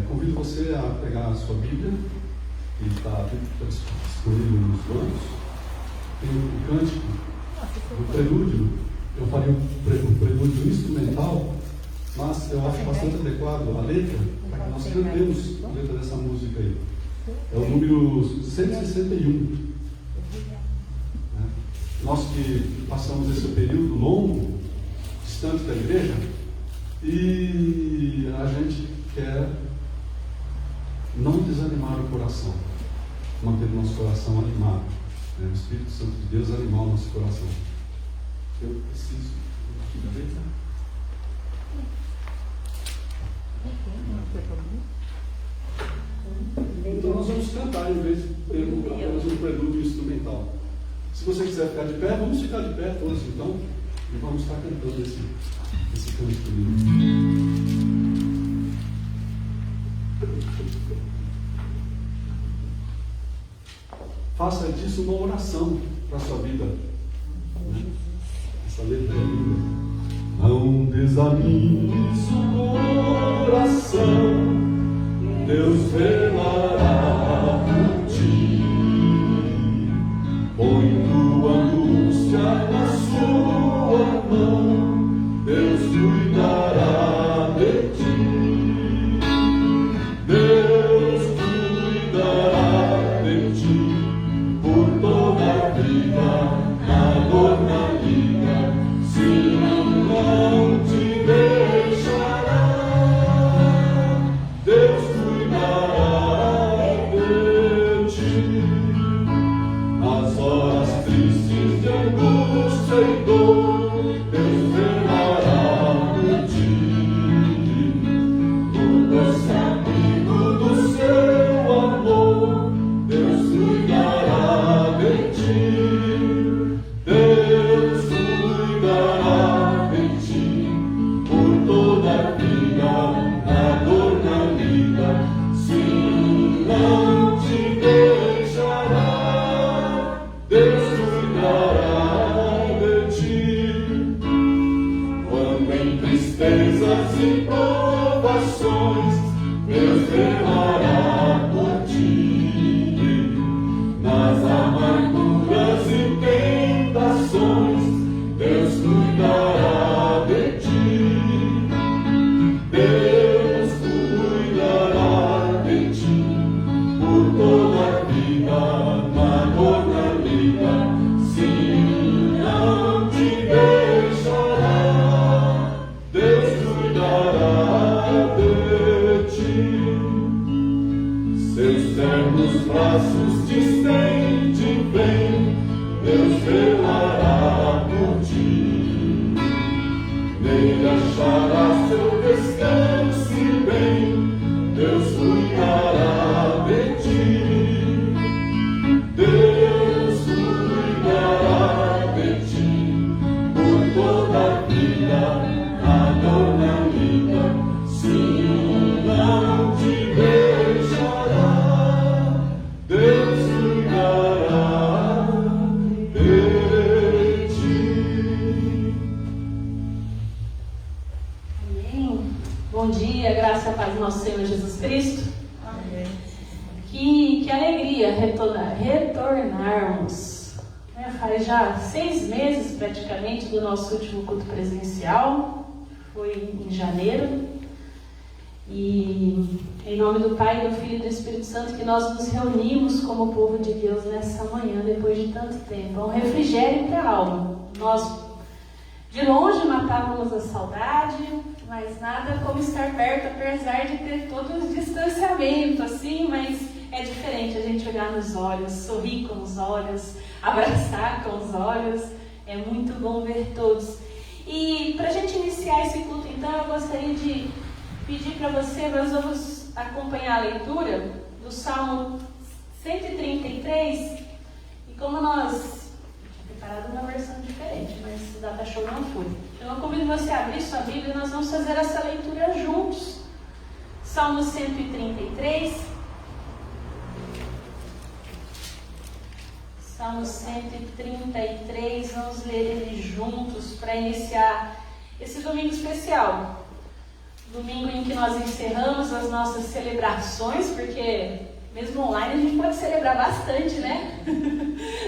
Convido você a pegar a sua Bíblia, que está disponível nos bancos. Tem um cântico do prelúdio. Eu falei o prelúdio instrumental, mas eu acho bastante adequado a letra, para que nós cantemos a letra dessa música aí. É o número 161. Nós que passamos esse período longo, distante da igreja, e a gente quer não desanimar o coração, manter o nosso coração animado, né? O Espírito Santo de Deus animar o nosso coração. Eu preciso aqui da letra. Então nós vamos cantar em vez de ter apenas um prelúdio instrumental. Se você quiser ficar de pé, vamos ficar de pé todos então, e vamos estar cantando esse cântico lindo. Faça disso uma oração para a sua vida, né? Essa letra é linda. Não desanimes o coração, Deus velará por ti. Põe tua angústia na sua mão, Deus cuidará de ti. Deus cuidará de ti por toda a vida, na dor, na vida, sim, não te deixará. Deus cuidará de ti nas horas tristes de angústia e dor. Deus velará por ti, no doce abrigo do seu amor. Deus cuidará de ti, Deus cuidará de ti por toda a vida, na dor, na lida, sim, não te deixará. Deus cuidará de ti quando em tristezas e provações. Deus velará por ti nas amarguras e tentações. Deus cuidará de ti, Deus cuidará de ti por toda a vida, na dor, na lida, sim, não te deixará. Deus cuidará de ti. Seus ternos braços te estende bem, Deus velará por ti. Nele acharás seu descanso e bem, Deus cuidará de ti. Deus cuidará de ti por toda a vida, na dor, na lida, sim, não te deixará. Deus cuidará de ti. Amém. Bom dia, graça e paz do nosso Senhor Jesus Cristo. Amém. Que alegria retornarmos. Faz já 6 meses praticamente do nosso último culto presencial, foi em janeiro. E em nome do Pai, do Filho e do Espírito Santo, que nós nos reunimos como povo de Deus nessa manhã, depois de tanto tempo. É um refrigério para a alma. Nós, de longe, matávamos a saudade, mas nada como estar perto, apesar de ter todo o distanciamento, assim, mas é diferente a gente olhar nos olhos, sorrir com os olhos, abraçar com os olhos. É muito bom ver todos. E para a gente iniciar esse culto, então, eu gostaria de pedir para você, nós vamos acompanhar a leitura do Salmo 133, e como nós tinha preparado uma versão diferente, mas o data show não foi. Então eu convido você a abrir sua Bíblia e nós vamos fazer essa leitura juntos. Salmo 133. Salmo 133, vamos ler ele juntos para iniciar esse domingo especial. domingo em que nós encerramos as nossas celebrações, porque mesmo online a gente pode celebrar bastante, né?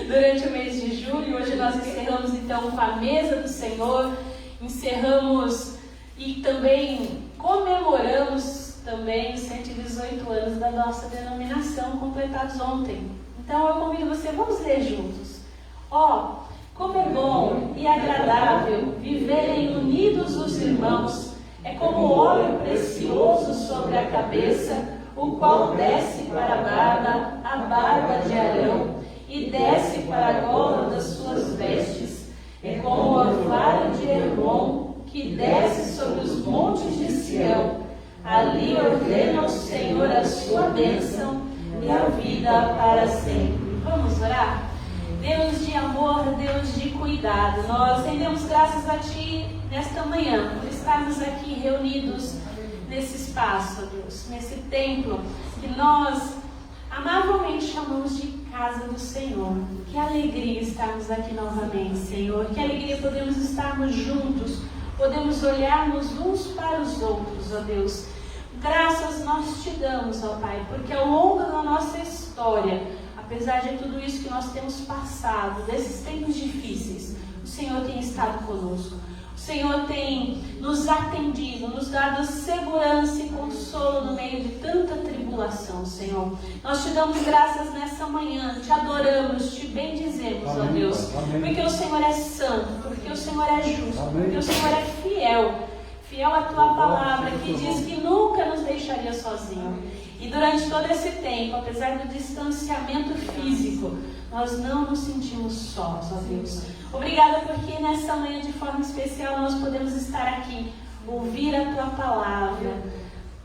Durante o mês de julho. Hoje nós encerramos então com a mesa do Senhor, encerramos e também comemoramos também os 118 anos da nossa denominação, completados ontem. Então eu convido você, vamos ler juntos. Como é bom e agradável viverem unidos os irmãos, é como óleo precioso sobre a cabeça, o qual desce para a barba de Arão, e desce para a gola das suas vestes. É como o orvalho de Hermon, que desce sobre os montes de Sião. Ali ordena o Senhor a sua bênção e a vida para sempre. Vamos orar? Deus de amor, Deus de cuidado, nós rendemos graças a Ti nesta manhã, por estarmos aqui reunidos nesse espaço, ó Deus, nesse templo que nós amavelmente chamamos de casa do Senhor. Que alegria estarmos aqui novamente, Senhor, que alegria podemos estarmos juntos, podemos olharmos uns para os outros, ó Deus. Graças nós te damos, ó Pai, porque ao longo da nossa história, apesar de tudo isso que nós temos passado, desses tempos difíceis, o Senhor tem estado conosco. O Senhor tem nos atendido, nos dado segurança e consolo no meio de tanta tribulação, Senhor. Nós te damos graças nessa manhã, te adoramos, te bendizemos, ó Deus. Porque o Senhor é santo, porque o Senhor é justo, porque o Senhor é fiel à tua palavra, que diz que nunca nos deixaria sozinho. E durante todo esse tempo, apesar do distanciamento físico, nós não nos sentimos sós, ó Deus. Obrigada porque nessa manhã de forma especial nós podemos estar aqui, ouvir a tua palavra,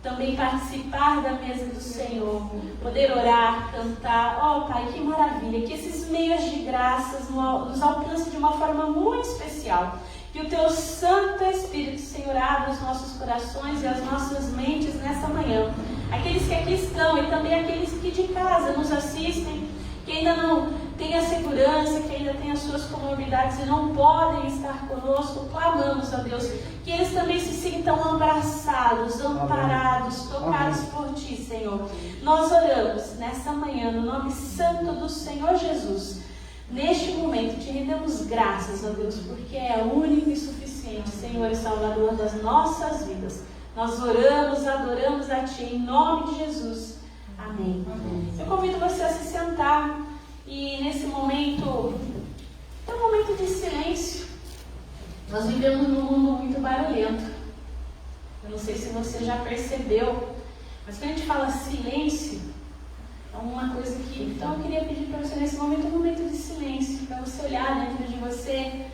também participar da mesa do Senhor, poder orar, cantar. Pai, que maravilha, que esses meios de graças nos alcancem de uma forma muito especial. Que o teu Santo Espírito, Senhor, abra os nossos corações e as nossas mentes nessa manhã. Aqueles que aqui estão e também aqueles que de casa nos assistem, que ainda não têm a segurança, que ainda têm as suas comorbidades e não podem estar conosco, clamamos, ó Deus, que eles também se sintam abraçados, amparados, tocados por Ti, Senhor. Nós oramos nessa manhã, no nome santo do Senhor Jesus. Neste momento, te rendemos graças, ó Deus, porque é único e suficiente, Senhor e Salvador das nossas vidas. Nós oramos, adoramos a Ti, em nome de Jesus. Amém. Eu convido você a se sentar e nesse momento, é um momento de silêncio. Nós vivemos num mundo muito barulhento. Eu não sei se você já percebeu, mas quando a gente fala silêncio, é uma coisa que... Então eu queria pedir para você nesse momento um momento de silêncio, para você olhar dentro de você.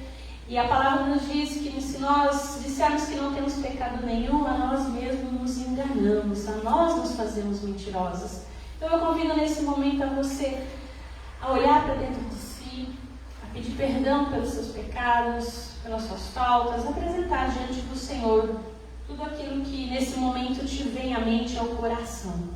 E a palavra nos diz que se nós dissermos que não temos pecado nenhum, a nós mesmos nos enganamos, a nós nos fazemos mentirosos. Então eu convido nesse momento a você a olhar para dentro de si, a pedir perdão pelos seus pecados, pelas suas faltas, apresentar diante do Senhor tudo aquilo que nesse momento te vem à mente, ao coração.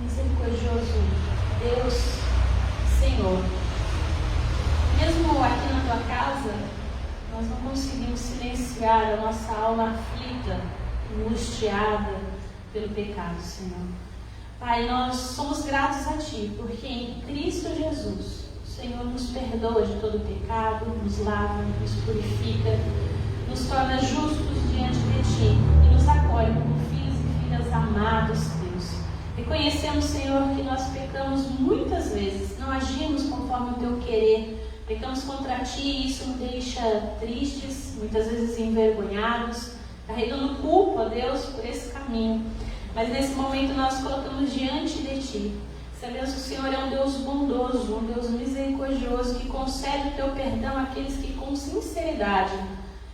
Misericordioso Deus, Senhor, mesmo aqui na tua casa, nós não conseguimos silenciar a nossa alma aflita, angustiada pelo pecado, Senhor. Pai, nós somos gratos a Ti, porque em Cristo Jesus, o Senhor nos perdoa de todo pecado, nos lava, nos purifica, nos torna justos diante de Ti e nos acolhe como filhos e filhas amados, Deus. Reconhecemos, Senhor, que nós pecamos muitas vezes, não agimos conforme o Teu querer, pecamos contra Ti e isso nos deixa tristes, muitas vezes envergonhados, carregando culpa, Deus, por esse caminho. Mas nesse momento nós colocamos diante de Ti. Sabemos que o Senhor é um Deus bondoso, um Deus misericordioso, que concede o Teu perdão àqueles que com sinceridade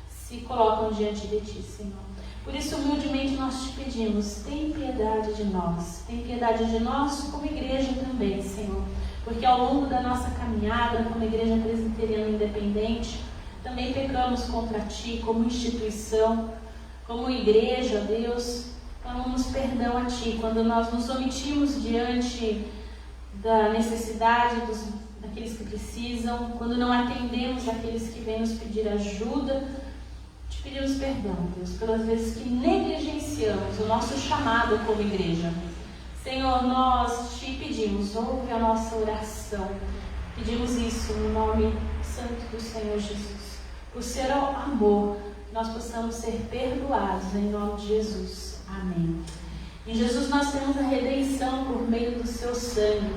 se colocam diante de Ti, Senhor. Por isso, humildemente, nós Te pedimos, tem piedade de nós como igreja também, Senhor. Porque ao longo da nossa caminhada, como igreja presbiteriana independente, também pecamos contra Ti, como instituição, como igreja, Deus. Clamamos perdão a Ti quando nós nos omitimos diante da necessidade daqueles que precisam, quando não atendemos aqueles que vêm nos pedir ajuda. Te pedimos perdão, Deus, pelas vezes que negligenciamos o nosso chamado como igreja. Senhor, nós Te pedimos, ouve a nossa oração. Pedimos isso no nome santo do Senhor Jesus. Por ser o amor, nós possamos ser perdoados em nome de Jesus. Amém. Em Jesus nós temos a redenção por meio do seu sangue.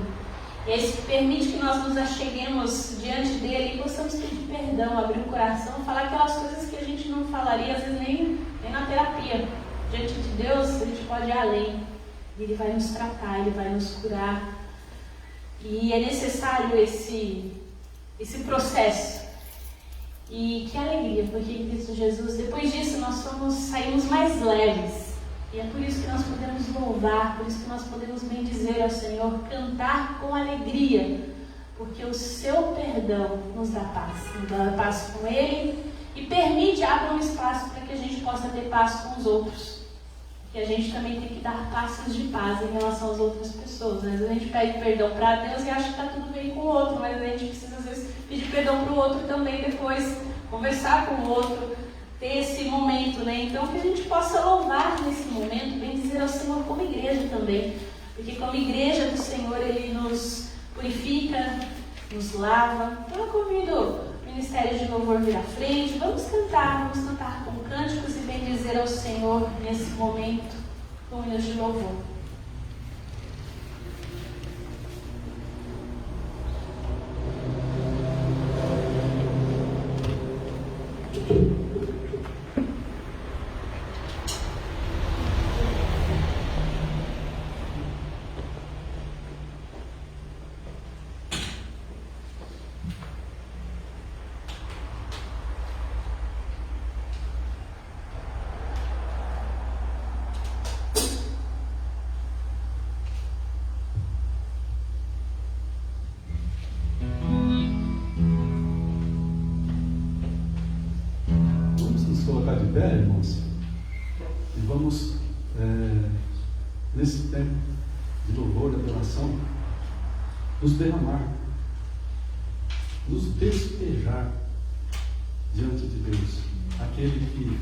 E é isso que permite que nós nos acheguemos diante dele e possamos pedir perdão, abrir o coração, falar aquelas coisas que a gente não falaria, às vezes nem na terapia. Diante de Deus, a gente pode ir além. Ele vai nos tratar, Ele vai nos curar. E é necessário esse processo. E que alegria, porque em Cristo Jesus, depois disso, nós saímos mais leves. E é por isso que nós podemos louvar, por isso que nós podemos bendizer ao Senhor, cantar com alegria, porque o seu perdão nos dá paz com Ele e abre um espaço para que a gente possa ter paz com os outros. Que a gente também tem que dar passos de paz em relação às outras pessoas. Às vezes a gente pede perdão para Deus e acha que está tudo bem com o outro, mas a gente precisa às vezes pedir perdão para o outro também depois, conversar com o outro, ter esse momento, né? Então que a gente possa louvar nesse momento, bendizer ao Senhor como igreja também, porque como igreja do Senhor Ele nos purifica, nos lava. Então eu convido o Ministério de Louvor vir à frente, vamos cantar com cânticos e bendizer ao Senhor nesse momento com hinos de louvor. Colocar de pé, irmãos, e vamos nesse tempo de louvor, de adoração, nos derramar, nos despejar diante de Deus, aquele que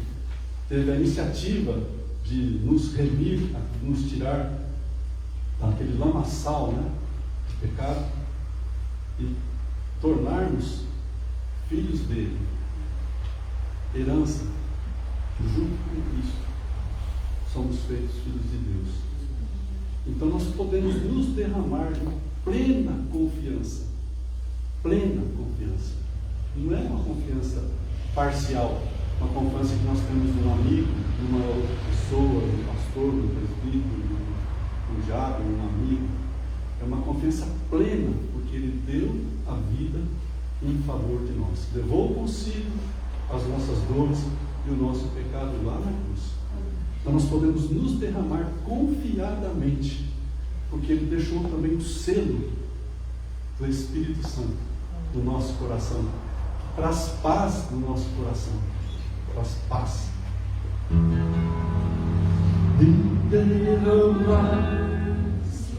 teve a iniciativa de nos remir, nos tirar daquele lamaçal, né, de pecado e tornar-nos filhos dele, herança. Junto com Cristo, somos feitos filhos de Deus. Então nós podemos nos derramar de plena confiança. Plena confiança. Não é uma confiança parcial, uma confiança que nós temos num amigo, numa outra pessoa, num pastor, num presbítero, num diácono, num amigo. É uma confiança plena, porque Ele deu a vida em favor de nós. Levou consigo as nossas dores e o nosso pecado lá na cruz. Então nós podemos nos derramar confiadamente, porque Ele deixou também o selo do Espírito Santo no nosso coração, que traz paz no nosso coração, traz paz. Me derramar,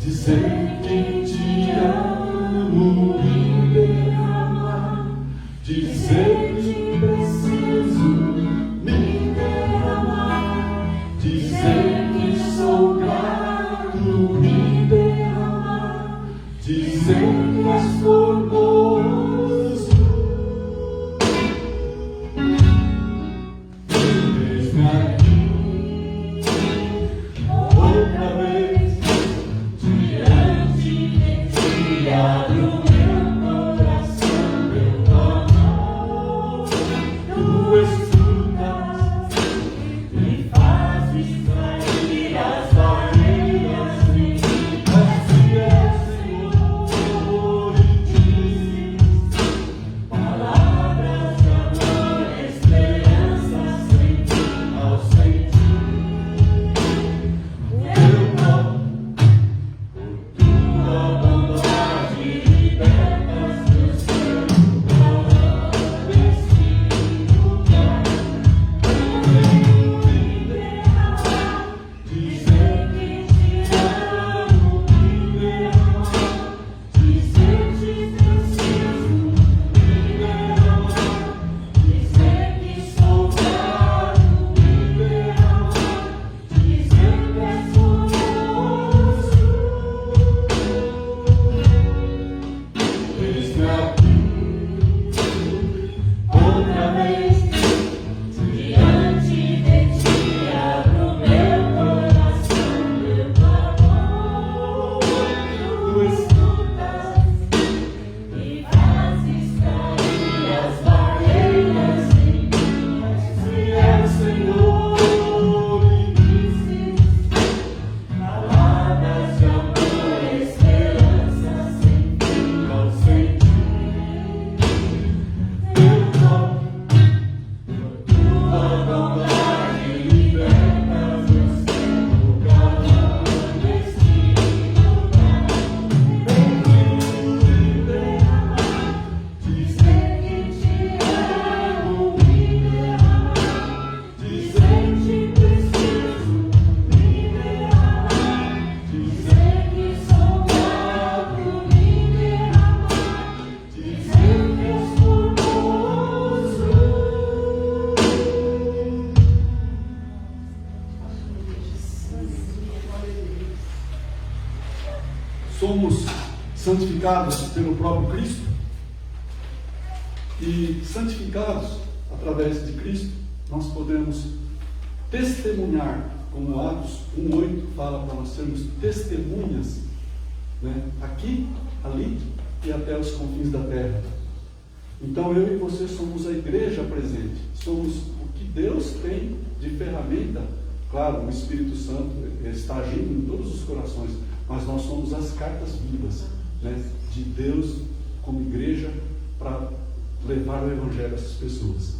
dizer que te amo, me derramar, dizer que preciso. Dizer que sou grato, me derramar, dizer que és formoso, eis-me aqui, outra vez, diante de ti, abro meu coração, meu amor, tu escutas. Tua bondade Somos santificados pelo próprio Cristo, e santificados através de Cristo, nós podemos testemunhar, como Atos 1:8 fala para nós sermos testemunhas, né? Aqui, ali e até os confins da terra. Então eu e você somos a igreja presente, somos o que Deus tem de ferramenta. Claro, o Espírito Santo está agindo em todos os corações, mas nós somos as cartas vivas, né, de Deus como igreja para levar o Evangelho a essas pessoas.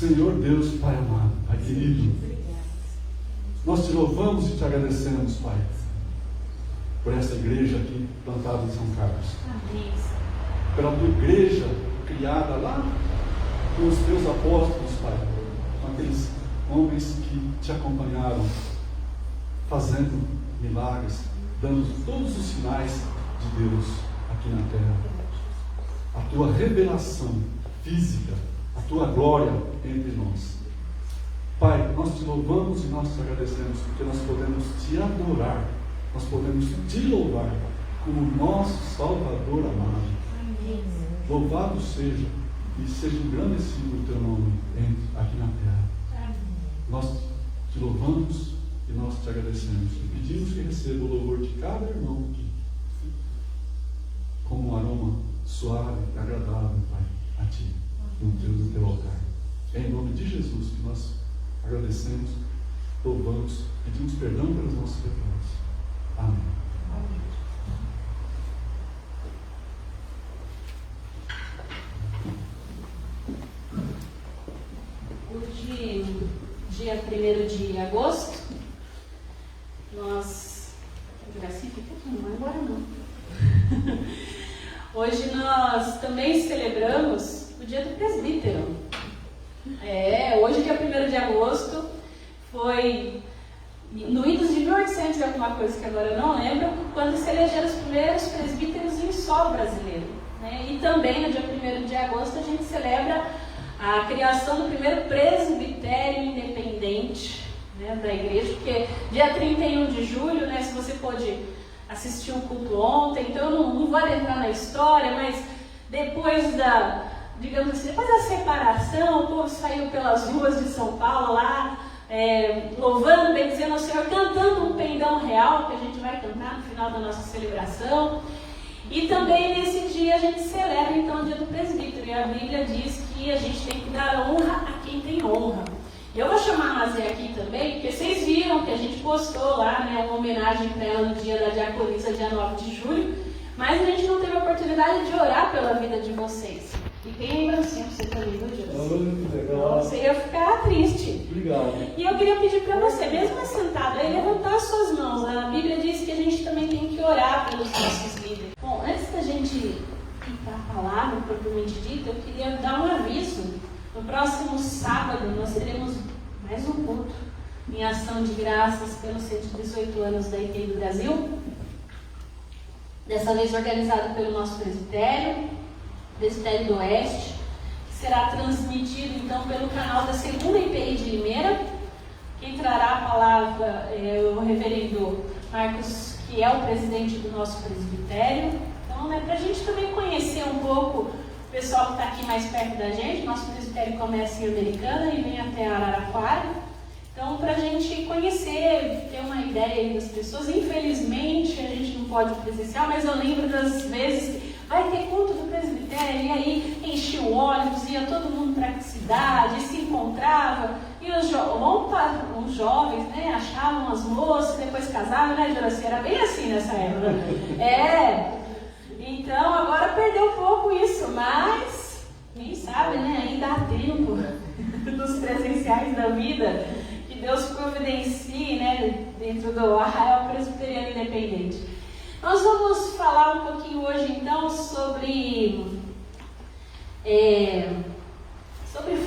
Senhor Deus, Pai amado, Pai querido, nós te louvamos e te agradecemos, Pai, por essa igreja aqui plantada em São Carlos. Amém. Pela tua igreja criada lá com os teus apóstolos, Pai, com aqueles homens que te acompanharam, fazendo milagres, dando todos os sinais de Deus aqui na terra. A tua revelação física, a tua glória entre nós. Pai, nós te louvamos e nós te agradecemos, porque nós podemos te adorar, nós podemos te louvar como nosso Salvador amado. Louvado seja e seja engrandecido o teu nome aqui na terra. Nós te louvamos e nós te agradecemos. E pedimos que receba o louvor de cada irmão aqui, como um aroma suave e agradável, Pai, a ti, no teu altar. É em nome de Jesus que nós agradecemos, louvamos, pedimos perdão pelos nossos pecados. Amém. Hoje, dia 1º de agosto, nós... Não vai embora não. Hoje nós também celebramos o dia do presbítero. Hoje, dia 1º de agosto, foi no idos de 1800 e alguma coisa que agora eu não lembro, quando se elegeram os primeiros presbíteros em solo brasileiro. E também no dia 1º de agosto a gente celebra a criação do primeiro presbitério independente, da igreja, porque dia 31 de julho, se você pôde assistir o culto ontem, então eu não vou adentrar na história, mas depois da separação, o povo saiu pelas ruas de São Paulo lá, louvando, bendizendo ao Senhor, cantando um pendão real, que a gente vai cantar no final da nossa celebração. E também nesse dia a gente celebra então o dia do presbítero, e a Bíblia diz que a gente tem que dar honra a quem tem honra. Eu vou chamar a Mazé aqui também, porque vocês viram que a gente postou lá, uma homenagem para ela no dia da diaconisa, dia 9 de julho, mas a gente não teve a oportunidade de orar pela vida de vocês. E tem lembrancinha para você também, viu, Deus? Você ia ficar triste. Obrigado. E eu queria pedir para você, mesmo sentado aí, levantar as suas mãos. A Bíblia diz que a gente também tem que orar pelos nossos líderes. Bom, antes da gente ir para a palavra propriamente dita, eu queria dar um aviso. No próximo sábado nós teremos mais um culto em ação de graças pelos 118 anos da ITI do Brasil. Dessa vez organizado pelo nosso presbitério do Oeste, que será transmitido então pelo canal da 2ª IPI de Limeira. Quem trará a palavra é o reverendo Marcos, que é o presidente do nosso presbitério. Então, para a gente também conhecer um pouco o pessoal que está aqui mais perto da gente. Nosso presbitério começa em Americana e vem até Araraquara. Então, para a gente conhecer, ter uma ideia das pessoas. Infelizmente, a gente não pode presenciar, mas eu lembro das vezes que vai ter culto do presbitério, e aí enchia o ônibus, ia todo mundo para a cidade, se encontrava, e os jovens, achavam as moças, depois casavam, Juraci? Era bem assim nessa época. Então, agora perdeu um pouco isso, mas, quem sabe, ainda há tempo dos presenciais da vida, que Deus providencie, dentro do Arraial Presbiteriano Independente. Nós vamos falar um pouquinho hoje, então, sobre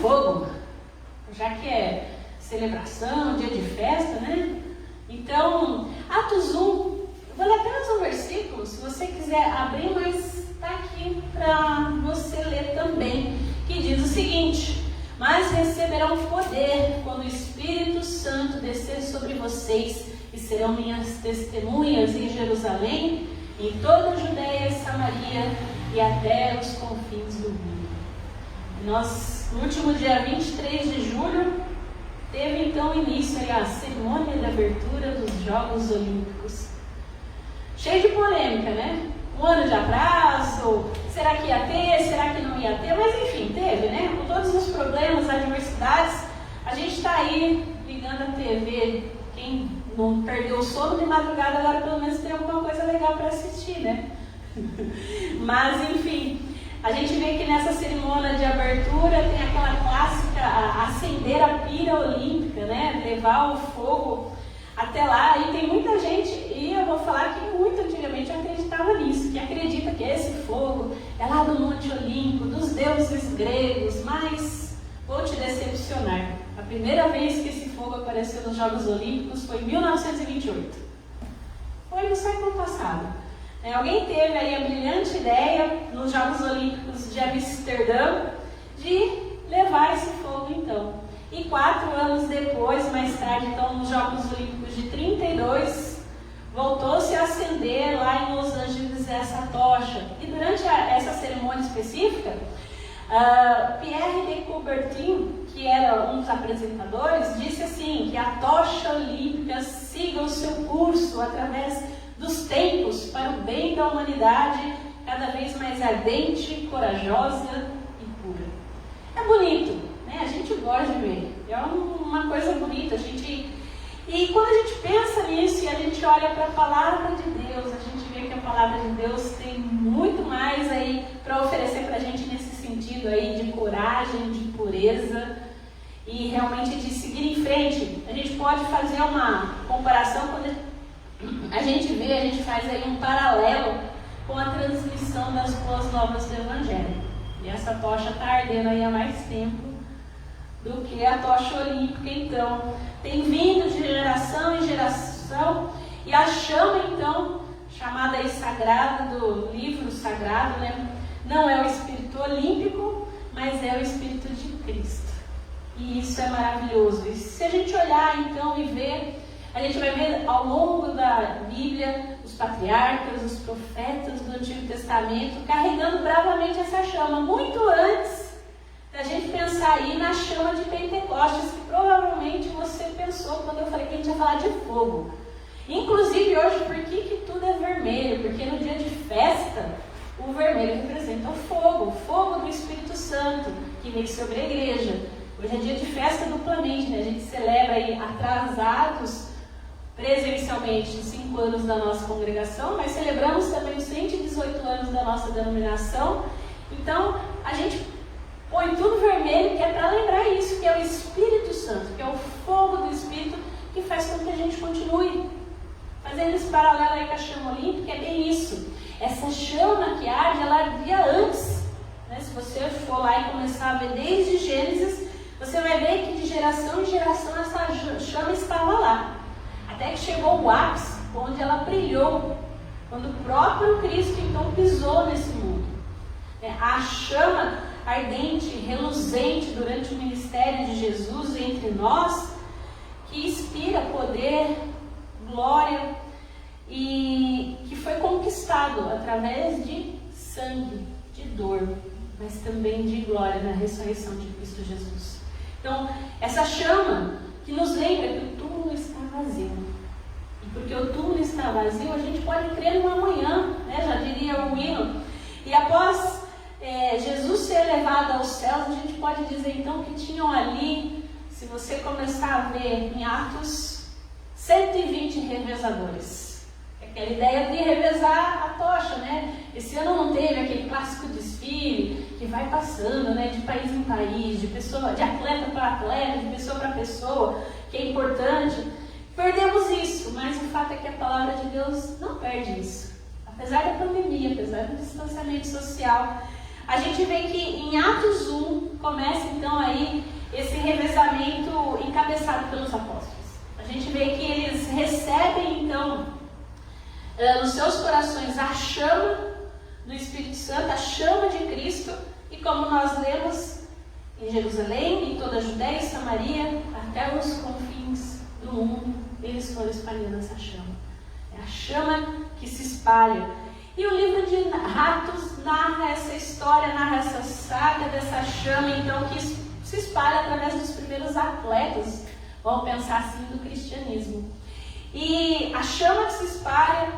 fogo, já que é celebração, dia de festa, Então, Atos 1, eu vou ler apenas um versículo, se você quiser abrir, mas está aqui para você ler também, que diz o seguinte: mas receberão poder quando o Espírito Santo descer sobre vocês, e serão minhas testemunhas em Jerusalém, em toda a Judéia e Samaria e até os confins do mundo. No último dia 23 de julho, teve então início a cerimônia de abertura dos Jogos Olímpicos. Cheio de polêmica, Um ano de atraso, será que ia ter, será que não ia ter? Mas enfim, teve, Com todos os problemas, adversidades, a gente está aí ligando a TV. Quem não perdeu o sono de madrugada, agora pelo menos tem alguma coisa legal para assistir, Mas enfim, A gente vê que nessa cerimônia de abertura tem aquela clássica acender a pira olímpica, né? Levar o fogo até lá. E tem muita gente, e eu vou falar que muito antigamente acreditava nisso, que acredita que esse fogo é lá do Monte Olimpo, dos deuses gregos, mas vou te decepcionar. A primeira vez que esse fogo apareceu nos Jogos Olímpicos foi em 1928. Foi no século passado. Alguém teve aí a brilhante ideia, nos Jogos Olímpicos de Amsterdã, de levar esse fogo então. E 4 anos depois, mais tarde, então, nos Jogos Olímpicos de 32, voltou-se a acender lá em Los Angeles essa tocha. E durante essa cerimônia específica, Pierre de Coubertin, que era um dos apresentadores, disse assim, que a tocha olímpica siga o seu curso através dos tempos para o bem da humanidade, cada vez mais ardente, corajosa e pura. É bonito, né? A gente gosta de ver, é uma coisa bonita. E quando a gente pensa nisso e a gente olha para a palavra de Deus, a gente vê que a palavra de Deus tem muito mais aí para oferecer para a gente nesse sentido aí de coragem, de pureza e realmente de seguir em frente. A gente pode fazer uma comparação quando a gente faz aí um paralelo com a transmissão das boas novas do Evangelho. E essa tocha está ardendo aí há mais tempo do que a tocha olímpica, então. Tem vindo de geração em geração, e a chama, então, chamada aí sagrada, do livro sagrado, né? Não é o Espírito olímpico, mas é o Espírito de Cristo. E isso é maravilhoso. E se a gente olhar, então, e ver, a gente vai ver ao longo da Bíblia os patriarcas, os profetas do Antigo Testamento carregando bravamente essa chama, muito antes da gente pensar aí na chama de Pentecostes, que provavelmente você pensou quando eu falei que a gente ia falar de fogo. Inclusive hoje, por que tudo é vermelho? Porque no dia de festa, o vermelho representa o fogo do Espírito Santo, que vem sobre a igreja. Hoje é dia de festa duplamente, né? A gente celebra aí atrasados presencialmente 5 anos da nossa congregação, mas celebramos também os 118 anos da nossa denominação. Então, a gente põe tudo vermelho, que é para lembrar isso, que é o Espírito Santo, que é o fogo do Espírito, que faz com que a gente continue. Fazendo esse paralelo aí com a chama olímpica, é bem isso. Essa chama que arde, ela ardia antes. Né? Se você for lá e começar a ver desde Gênesis, você vai ver que de geração em geração essa chama estava lá. Até que chegou o ápice, onde ela brilhou, quando o próprio Cristo então pisou nesse mundo. A chama ardente, reluzente durante o ministério de Jesus entre nós, que inspira poder, glória e que foi conquistado através de sangue, de dor, mas também de glória na ressurreição de Cristo Jesus. Então, essa chama que nos lembra que o túmulo está vazio. E porque o túmulo está vazio, a gente pode crer no amanhã, né? Já diria o hino. E após Jesus ser levado aos céus, a gente pode dizer então que tinham ali, se você começar a ver em Atos, 120 revezadores. Aquela ideia de revezar a tocha, né? Esse ano não teve aquele clássico desfile que vai passando, né, de país em país, de atleta para atleta, de pessoa para pessoa, que é importante. Perdemos isso, mas o fato é que a palavra de Deus não perde isso. Apesar da pandemia, apesar do distanciamento social, a gente vê que em Atos 1 começa então aí esse revezamento encabeçado pelos apóstolos. A gente vê que eles recebem então nos seus corações a chama do Espírito Santo, a chama de Cristo, e como nós lemos, em Jerusalém, em toda a Judéia e Samaria, até os confins do mundo, eles foram espalhando essa chama. É a chama que se espalha. E o livro de Atos narra essa história, narra essa saga dessa chama, então, que se espalha através dos primeiros atletas, vamos pensar assim, do cristianismo. E a chama que se espalha,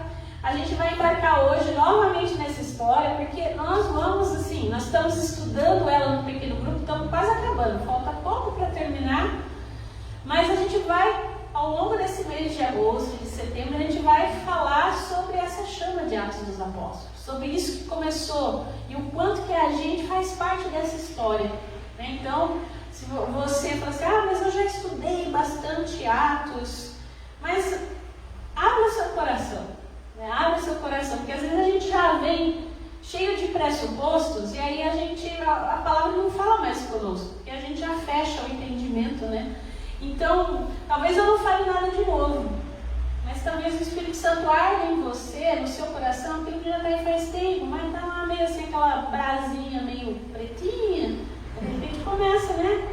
a gente vai embarcar hoje novamente nessa história, porque nós vamos, assim, nós estamos estudando ela no pequeno grupo, estamos quase acabando, falta pouco para terminar, mas a gente vai, ao longo desse mês de agosto, de setembro, a gente vai falar sobre essa chama de Atos dos Apóstolos, sobre isso que começou e o quanto que a gente faz parte dessa história, né? Então, se você fala assim, mas eu já estudei bastante Atos, mas abra seu coração, né? Abra seu coração, porque às vezes a gente já vem cheio de pressupostos e aí a palavra não fala mais conosco, porque a gente já fecha o entendimento, né? Então, talvez eu não fale nada de novo, mas talvez o Espírito Santo arde em você, no seu coração, aquilo que já está aí faz tempo, mas está lá meio assim, aquela brasinha meio pretinha, de repente começa, né?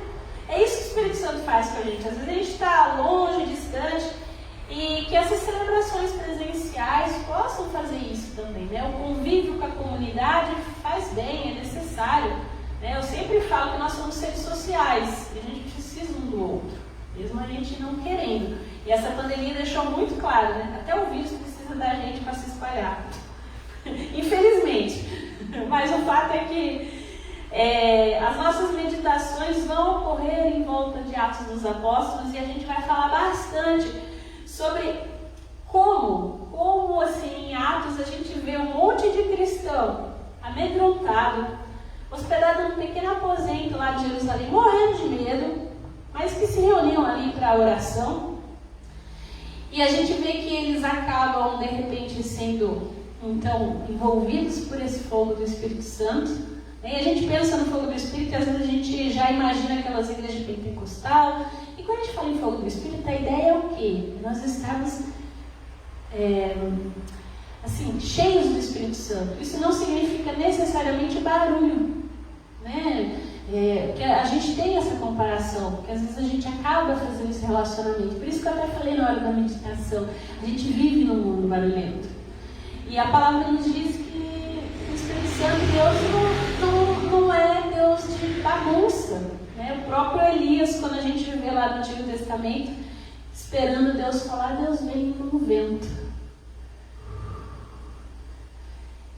É isso que o Espírito Santo faz com a gente. Às vezes a gente está longe, distante, e que essas celebrações presenciais possam fazer isso também, né? O convívio com a comunidade faz bem, é necessário, né? Eu sempre falo que nós somos seres sociais, e a gente precisa um do outro, mesmo a gente não querendo. E essa pandemia deixou muito claro, né? Até o vírus precisa da gente para se espalhar. Infelizmente. Mas o fato é que as nossas meditações vão ocorrer em volta de Atos dos Apóstolos e a gente vai falar bastante sobre como assim, em Atos a gente vê um monte de cristão amedrontado, hospedado num pequeno aposento lá de Jerusalém, morrendo de medo, mas que se reuniam ali para a oração. E a gente vê que eles acabam, de repente, sendo, então, envolvidos por esse fogo do Espírito Santo. E a gente pensa no fogo do Espírito e às vezes a gente já imagina aquelas igrejas pentecostal. E quando a gente fala em fogo do Espírito, a ideia é o quê? Nós estamos, assim, cheios do Espírito Santo. Isso não significa necessariamente barulho, né? Que a gente tem essa comparação, porque às vezes a gente acaba fazendo esse relacionamento. Por isso que eu até falei na hora da meditação, a gente vive num mundo barulhento. E a palavra nos diz que o Espírito Santo, Deus não é Deus de bagunça, né? O próprio Elias, quando a gente vê lá no Antigo Testamento, esperando Deus falar, Deus vem como vento.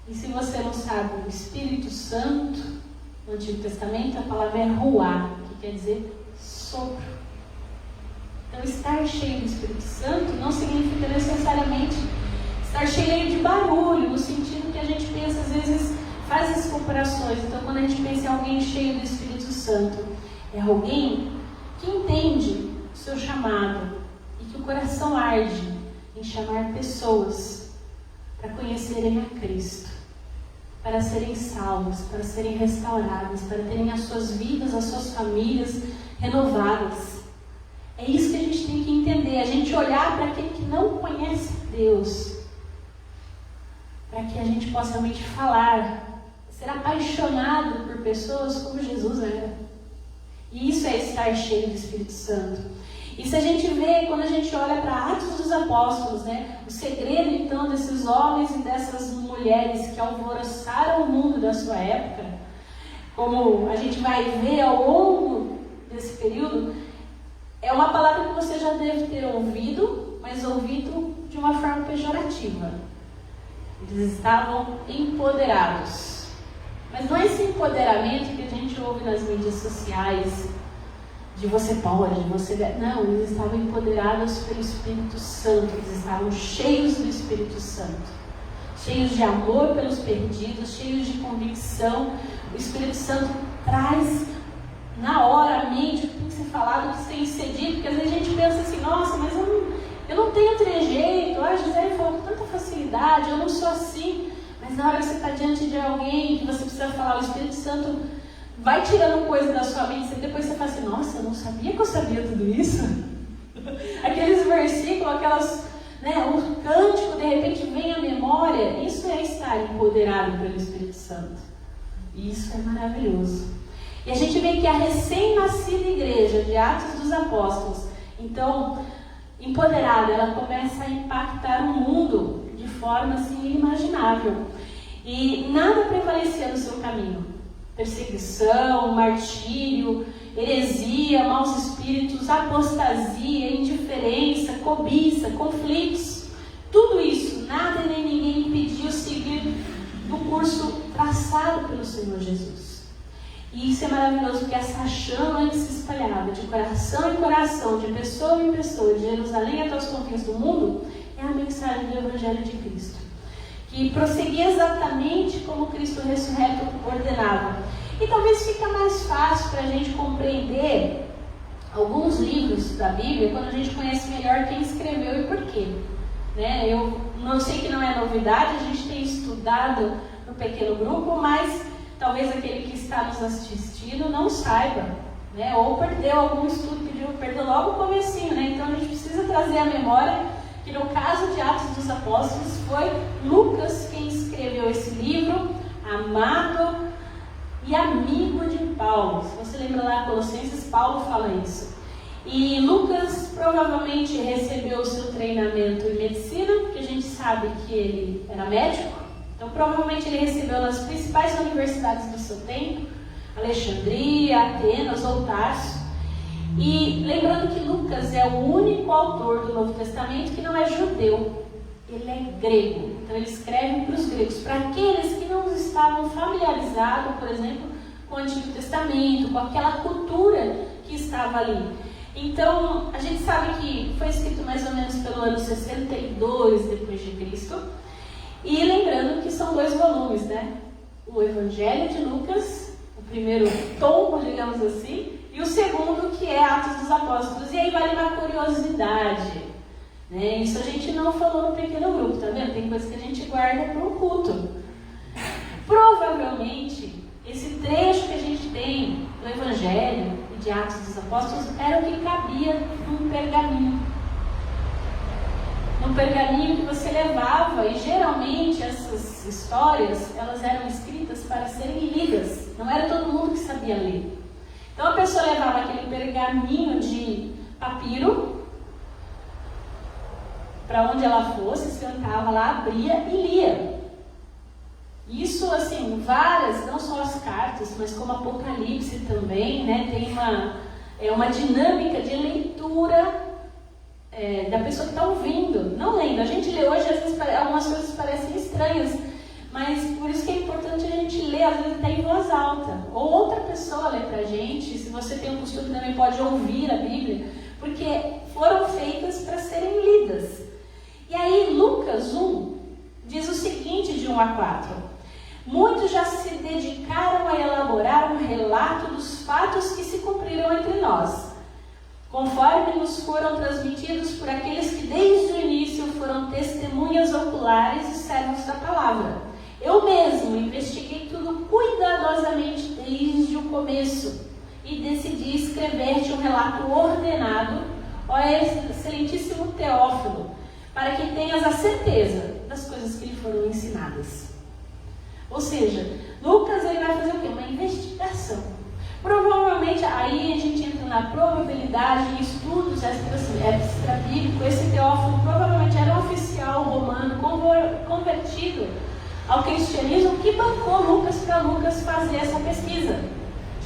E se você não sabe, o Espírito Santo, no Antigo Testamento, a palavra é ruá, que quer dizer sopro. Então, estar cheio do Espírito Santo não significa necessariamente estar cheio de barulho, no sentido que a gente pensa, às vezes, faz as comparações. Então, quando a gente pensa em alguém cheio do Espírito Santo, é alguém que entende o seu chamado e que o coração arde em chamar pessoas para conhecerem a Cristo, para serem salvos, para serem restaurados, para terem as suas vidas, as suas famílias renovadas. É isso que a gente tem que entender, a gente olhar para aquele que não conhece Deus, para que a gente possa realmente falar, ser apaixonado por pessoas como Jesus era. E isso é estar cheio do Espírito Santo. E se a gente vê, quando a gente olha para Atos dos Apóstolos, né, o segredo então desses homens e dessas mulheres que alvoroçaram o mundo da sua época, como a gente vai ver ao longo desse período, é uma palavra que você já deve ter ouvido, mas ouvido de uma forma pejorativa. Eles estavam empoderados. Mas não é esse empoderamento que a gente ouve nas mídias sociais, de você pode, você deve. Não, eles estavam empoderados pelo Espírito Santo, eles estavam cheios do Espírito Santo, cheios de amor pelos perdidos, cheios de convicção. O Espírito Santo traz na hora a mente o que tem que ser falado, o que tem que ser dito, porque às vezes a gente pensa assim, nossa, mas eu não tenho trejeito, a Gisele falou com tanta facilidade, eu não sou assim. Mas na hora que você está diante de alguém que você precisa falar, o Espírito Santo vai tirando coisa da sua mente, e depois você fala assim, nossa, eu não sabia que eu sabia tudo isso. Aqueles versículos, aquelas, né, o cântico, de repente vem à memória. Isso é estar empoderado pelo Espírito Santo. E isso é maravilhoso. E a gente vê que a recém-nascida igreja de Atos dos Apóstolos, então, empoderada, ela começa a impactar o mundo de forma assim inimaginável. E nada prevalecia no seu caminho. Perseguição, martírio, heresia, maus espíritos, apostasia, indiferença, cobiça, conflitos. Tudo isso, nada nem ninguém impediu seguir o curso traçado pelo Senhor Jesus. E isso é maravilhoso, porque essa chama que se espalhava de coração em coração, de pessoa em pessoa, de Jerusalém até os confins do mundo, é a mensagem do Evangelho de Cristo. que prosseguia exatamente como Cristo ressurreto ordenava. E talvez fica mais fácil para a gente compreender alguns livros da Bíblia quando a gente conhece melhor quem escreveu e por quê. Né? Eu não sei que não é novidade, a gente tem estudado no pequeno grupo, mas talvez aquele que está nos assistindo não saiba, né? Ou perdeu algum estudo, perdeu logo o comecinho, né? Então a gente precisa trazer à memória que no caso de Atos dos Apóstolos foi Lucas quem escreveu esse livro, amado e amigo de Paulo. Se você lembra lá Colossenses, Paulo fala isso. E Lucas provavelmente recebeu o seu treinamento em medicina, porque a gente sabe que ele era médico. Então provavelmente ele recebeu nas principais universidades do seu tempo, Alexandria, Atenas ou Tarso. E lembrando que Lucas é o único autor do Novo Testamento que não é judeu, ele é grego. Então ele escreve para os gregos, para aqueles que não estavam familiarizados, por exemplo, com o Antigo Testamento, com aquela cultura que estava ali. Então a gente sabe que foi escrito mais ou menos pelo ano 62 depois de Cristo. E lembrando que são 2 volumes, né? O Evangelho de Lucas, o primeiro tombo, digamos assim, e o segundo, que é Atos dos Apóstolos. E aí vale uma curiosidade, né? Isso a gente não falou no pequeno grupo, tá vendo? Tem coisa que a gente guarda para um culto. Provavelmente, esse trecho que a gente tem do Evangelho e de Atos dos Apóstolos era o que cabia num pergaminho. Num pergaminho que você levava, e geralmente essas histórias, elas eram escritas para serem lidas. Não era todo mundo que sabia ler. Então a pessoa levava aquele pergaminho de papiro para onde ela fosse, sentava lá, abria e lia. Isso, assim, várias, não só as cartas, mas como Apocalipse também, né? Tem uma dinâmica de leitura da pessoa que está ouvindo, não lendo. A gente lê hoje, às vezes algumas coisas parecem estranhas, mas por isso que é importante a gente ler, às vezes até em voz alta, ou outra pessoa lê para a gente. Se você tem um costume, também pode ouvir a Bíblia, porque foram feitas para serem lidas. E aí Lucas 1 diz o seguinte, de 1 a 4: muitos já se dedicaram a elaborar um relato dos fatos que se cumpriram entre nós, conforme nos foram transmitidos por aqueles que desde o início foram testemunhas oculares e servos da palavra. Eu mesmo investiguei tudo cuidadosamente desde o começo e decidi escrever-te um relato ordenado, ó excelentíssimo Teófilo, para que tenhas a certeza das coisas que lhe foram ensinadas. Ou seja, Lucas ele vai fazer o quê? Uma investigação. Provavelmente, aí a gente entra na probabilidade em estudos extra-bíblicos. Esse Teófilo provavelmente era um oficial romano convertido ao cristianismo que bancou Lucas para Lucas fazer essa pesquisa.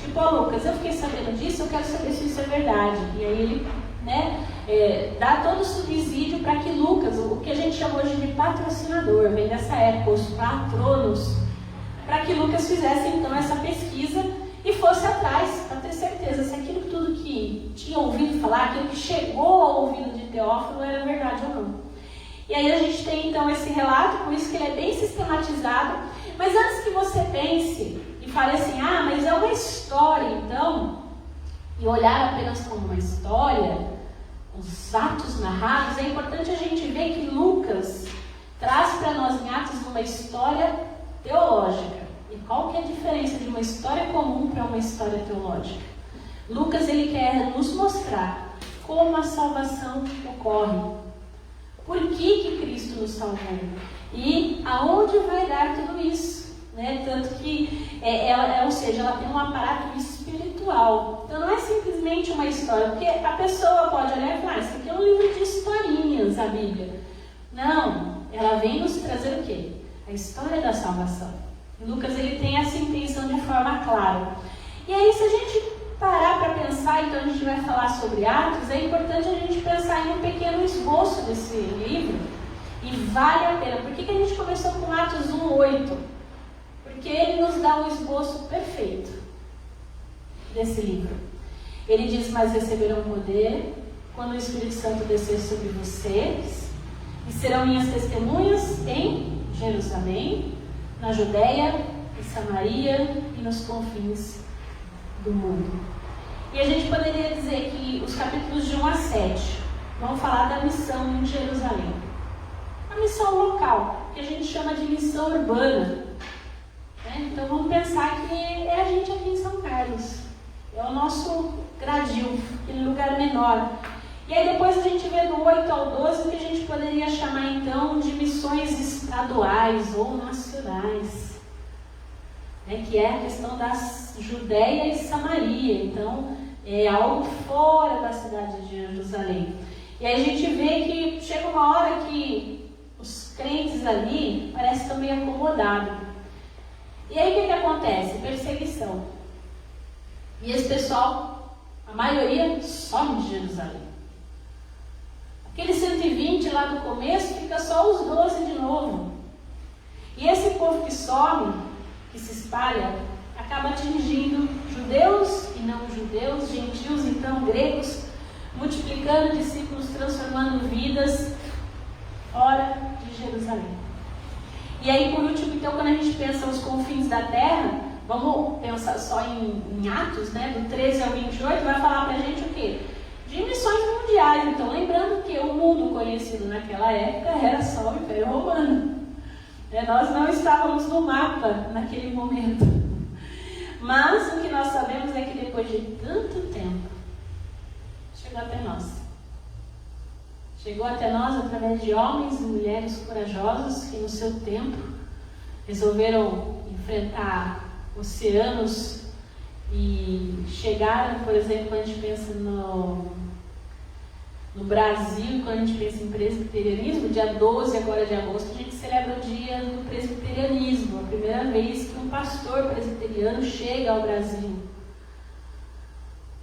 Tipo, ó Lucas, eu fiquei sabendo disso, eu quero saber se isso é verdade. E aí ele, né, dá todo o subsídio para que Lucas, o que a gente chama hoje de patrocinador, vem dessa época, os patronos, para que Lucas fizesse então essa pesquisa e fosse atrás, para ter certeza se aquilo tudo que tinha ouvido falar, aquilo que chegou ao ouvido de Teófilo era verdade ou não. E aí a gente tem então esse relato, por isso que ele é bem sistematizado. Mas antes que você pense e fale assim, mas é uma história então, e olhar apenas como uma história, os atos narrados, é importante a gente ver que Lucas traz para nós em Atos uma história teológica. E qual que é a diferença de uma história comum para uma história teológica? Lucas ele quer nos mostrar como a salvação ocorre. Por que Cristo nos salvou? E aonde vai dar tudo isso? Né? Tanto que, ou seja, ela tem um aparato espiritual. Então não é simplesmente uma história, porque a pessoa pode olhar e falar, isso aqui é um livro de historinhas, a Bíblia. Não, ela vem nos trazer o quê? A história da salvação. E Lucas ele tem essa intenção de forma clara. E aí, se a gente parar para pensar, então a gente vai falar sobre Atos, é importante a gente pensar em um pequeno esboço desse livro, e vale a pena. Por que a gente começou com Atos 1:8? Porque ele nos dá um esboço perfeito desse livro. Ele diz, mas receberão poder quando o Espírito Santo descer sobre vocês, e serão minhas testemunhas em Jerusalém, na Judéia, em Samaria e nos confins do mundo. E a gente poderia dizer que os capítulos de 1 a 7 vão falar da missão em Jerusalém. A missão local, que a gente chama de missão urbana. Então vamos pensar que é a gente aqui em São Carlos. É o nosso gradil, aquele lugar menor. E aí depois a gente vê do 8 ao 12 o que a gente poderia chamar então de missões estaduais ou nacionais. Que é a questão da Judéia e Samaria. Então é algo fora da cidade de Jerusalém. E aí a gente vê que chega uma hora que os crentes ali parecem estar meio acomodados. E aí o que acontece? Perseguição. E esse pessoal, a maioria, some de Jerusalém. Aqueles 120 lá do começo, fica só os 12 de novo. E esse povo que some, que se espalha, acaba atingindo judeus e não judeus, gentios, então gregos, multiplicando discípulos, transformando vidas fora de Jerusalém. E aí, por último, então, quando a gente pensa nos confins da terra, vamos pensar só em Atos, do 13 ao 28, vai falar pra gente o quê? De missões mundiais. Então, lembrando que o mundo conhecido naquela época era só o Império Romano. Nós não estávamos no mapa naquele momento. Mas o que nós sabemos é que depois de tanto tempo, chegou até nós. Chegou até nós através de homens e mulheres corajosos que no seu tempo resolveram enfrentar oceanos e chegaram, por exemplo, quando a gente pensa no Brasil, quando a gente pensa em presbiterianismo, dia 12 agora de agosto, a gente celebra o dia do presbiterianismo, a primeira vez que um pastor presbiteriano chega ao Brasil.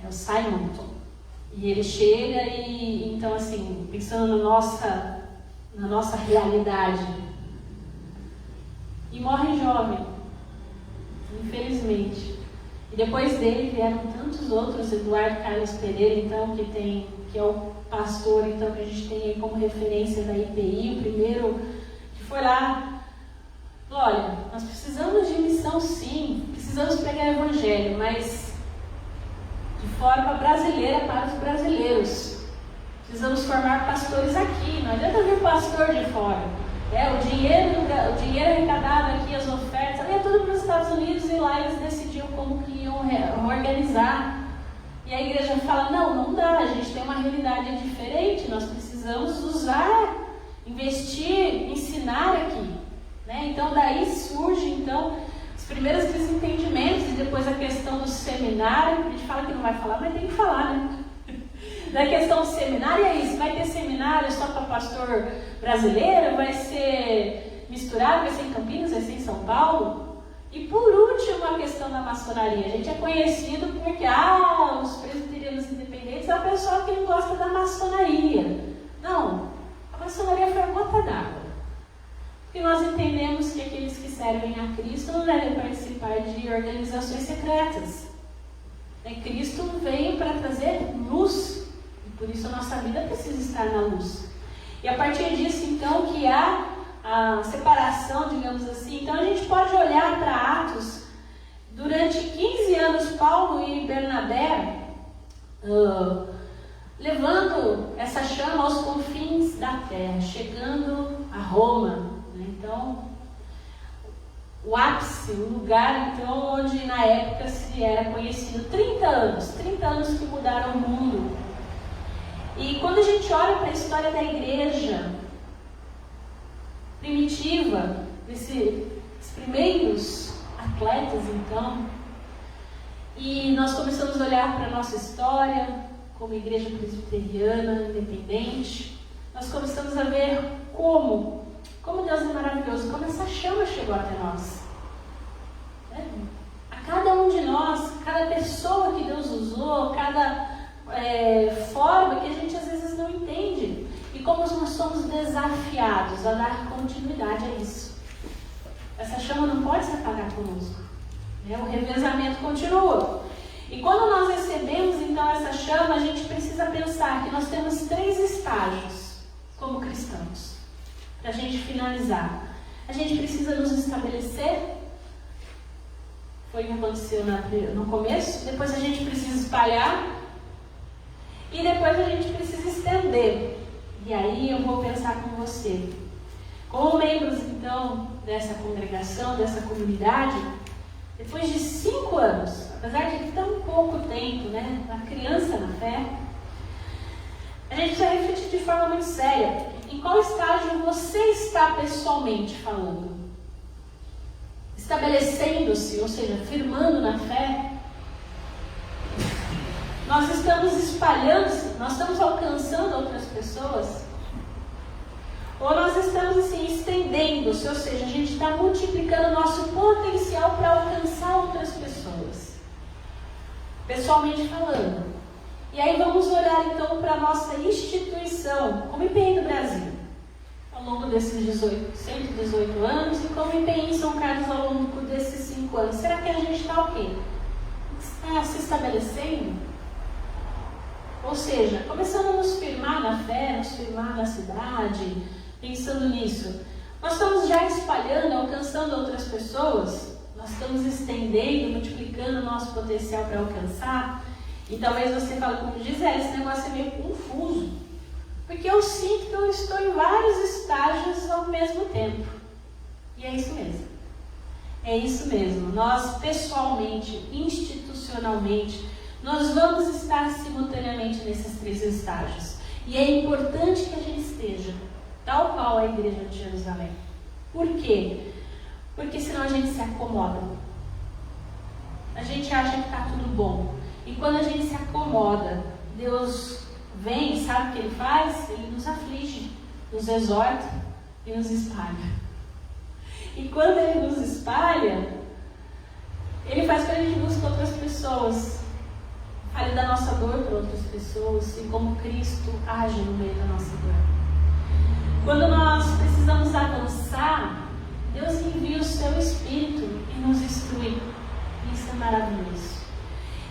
É o Simonton. E ele chega e, então assim, pensando na nossa realidade, e morre jovem, infelizmente. E depois dele vieram tantos outros, Eduardo Carlos Pereira, então, que é o pastor, então, que a gente tem aí como referência da IPI, o primeiro que foi lá. Olha, nós precisamos de missão sim, precisamos pregar o evangelho, mas de forma brasileira para os brasileiros. Precisamos formar pastores aqui, não adianta vir pastor de fora. O dinheiro arrecadado aqui, as ofertas, é tudo para os Estados Unidos, e lá eles decidiam como que iam organizar. E a igreja fala, não dá, a gente tem uma realidade diferente, nós precisamos usar, investir, ensinar aqui. Então daí surge então os primeiros desentendimentos, e depois a questão do seminário. A gente fala que não vai falar, mas tem que falar, Da questão do seminário é isso, vai ter seminário só para pastor brasileiro, vai ser misturado, vai ser em Campinas, vai ser em São Paulo. E por último, a questão da maçonaria. A gente é conhecido porque, os presbiterianos independentes é o pessoal que não gosta da maçonaria. Não, a maçonaria foi a gota d'água. Porque nós entendemos que aqueles que servem a Cristo não devem participar de organizações secretas. Cristo veio para trazer luz. Por isso a nossa vida precisa estar na luz. E a partir disso, então, que há a separação, digamos assim. Então a gente pode olhar para Atos. Durante 15 anos, Paulo e Bernabé levando essa chama aos confins da terra, chegando a Roma. Então, o ápice, o lugar então, onde na época se era conhecido. 30 anos que mudaram o mundo. E quando a gente olha para a história da igreja primitiva, desses primeiros atletas, então, e nós começamos a olhar para a nossa história como igreja presbiteriana, independente, nós começamos a ver como Deus é maravilhoso, como essa chama chegou até nós. A cada um de nós, cada pessoa que Deus usou, cada forma que a gente às vezes não entende, e como nós somos desafiados a dar continuidade a isso. Essa chama não pode se apagar conosco, o revezamento continua. E quando nós recebemos então essa chama, a gente precisa pensar que nós temos 3 estágios como cristãos, para a gente finalizar. A gente precisa nos estabelecer. Foi o que aconteceu no começo. Depois a gente precisa espalhar. E depois a gente precisa estender. E aí eu vou pensar com você. Como membros, então, dessa congregação, dessa comunidade, depois de 5 anos, apesar de tão pouco tempo, né, uma criança na fé, a gente precisa refletir de forma muito séria. Em qual estágio você está pessoalmente falando? Estabelecendo-se, ou seja, firmando na fé? Nós estamos espalhando-se, nós estamos alcançando outras pessoas? Ou nós estamos assim, estendendo-se, ou seja, a gente está multiplicando o nosso potencial para alcançar outras pessoas? Pessoalmente falando. E aí vamos olhar então para a nossa instituição, como IPI do Brasil, ao longo desses 118 anos, e como IPI em São Carlos ao longo desses 5 anos. Será que a gente está o quê? Está se estabelecendo? Ou seja, começando a nos firmar na fé, nos firmar na cidade, pensando nisso. Nós estamos já espalhando, alcançando outras pessoas? Nós estamos estendendo, multiplicando o nosso potencial para alcançar? E talvez você fale como Gisele, esse negócio é meio confuso. Porque eu sinto que eu estou em vários estágios ao mesmo tempo. E é isso mesmo. É isso mesmo. Nós, pessoalmente, institucionalmente, nós vamos estar simultaneamente nesses 3 estágios. E é importante que a gente esteja, tal qual a igreja de Jerusalém. Por quê? Porque senão a gente se acomoda. A gente acha que está tudo bom. E quando a gente se acomoda, Deus vem, sabe o que Ele faz? Ele nos aflige, nos exorta e nos espalha. E quando Ele nos espalha, Ele faz com que a gente busque outras pessoas. Fale da nossa dor para outras pessoas e como Cristo age no meio da nossa dor. Quando nós precisamos avançar, Deus envia o seu Espírito e nos instrui. Isso é maravilhoso.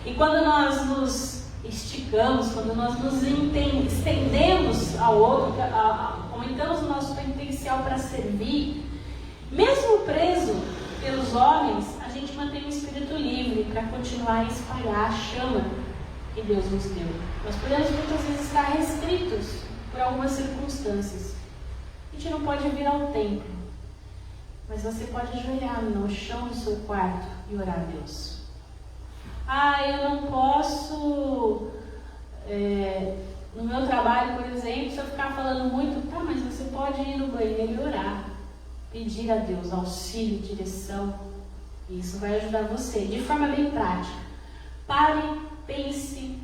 E quando nós nos esticamos, quando nós nos estendemos ao outro, aumentamos o nosso potencial para servir, mesmo preso pelos homens, a gente mantém o espírito livre para continuar a espalhar a chama que Deus nos deu. Nós podemos muitas vezes estar restritos por algumas circunstâncias. A gente não pode vir ao templo, mas você pode ajoelhar no chão do seu quarto e orar a Deus. Eu não posso, no meu trabalho, por exemplo, se eu ficar falando muito, mas você pode ir no banheiro e orar, pedir a Deus auxílio, direção, e isso vai ajudar você, de forma bem prática. Pare, pense,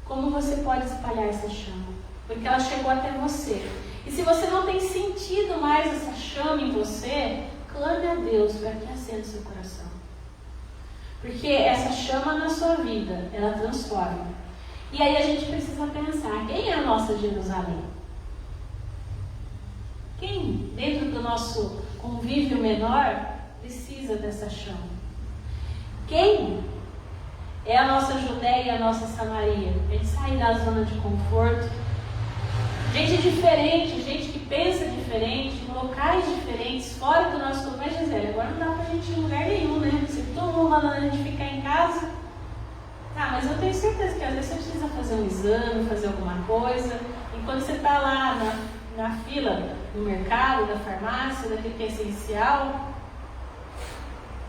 como você pode espalhar essa chama, porque ela chegou até você, e se você não tem sentido mais essa chama em você, clame a Deus para que acenda seu coração. Porque essa chama na sua vida, ela transforma. E aí a gente precisa pensar, quem é a nossa Jerusalém? Quem, dentro do nosso convívio menor, precisa dessa chama? Quem é a nossa Judéia e a nossa Samaria? A gente sair da zona de conforto. Gente diferente, gente que pensa diferente, em locais diferentes, fora do nosso... Mas, Gisele, agora não dá pra gente ir em lugar nenhum, né? Se todo mundo mandando a gente ficar em casa... mas eu tenho certeza que às vezes você precisa fazer um exame, fazer alguma coisa. E quando você está lá na fila, no mercado, da farmácia, daquilo que é essencial,